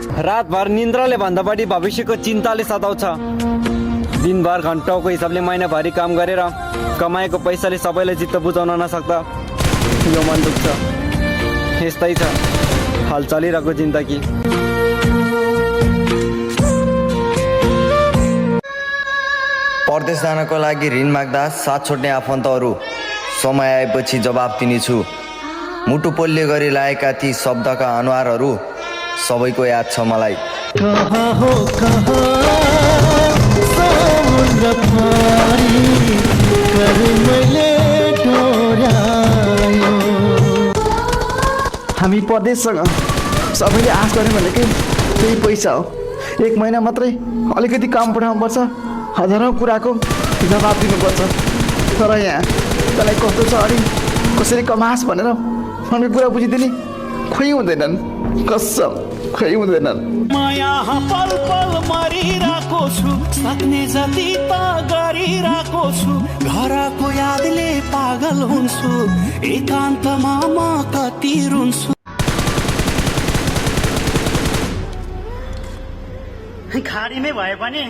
रातभर निन्द्राले भन्दा बढी भविष्यको चिन्ताले सताउँछ। दिनभर घन्टाको हिसाबले महिनाभरि काम गरेर कमाएको पैसाले सबैलाई चित्त बुझाउन नसक्दा यो मन दुख्छ। यस्तै छ हाल चलिरहेको जिन्दगी। परदेश जानको लागि ऋण माग्दा साथ छोड्ने आफन्तहरू समय आएपछि जवाब दिनेछु। मुटु पोल्ने गरी लागेका ती शब्दका अनुहारहरू सबैको याद छ मलाई। कहाँ हो कहाँ समुद्र पारी कर मैले डोर्यायो। हामी परदेशसँग सबैले आश गऱ्यौँ भनेकै त्यही पैसा हो। 1 महिना मात्रै अलिकति काम पठाउनुपर्छ, हजारौँ कुराको जवाब दिनुपर्छ। तर यहाँ तँलाई कस्तो छ अरे कसरी कमास भनेर मनको कुरा बुझिदिने खोइ हुँदैनन्। कसम खोइ हुँदैनन्। म यहाँ पल पल मरिरहेको छु, सक्ने जति त गरिरहेको छु। घरको यादले पागल हुन्छु, एकान्तमा म कति रुन्छु। खाडीमै भए पनि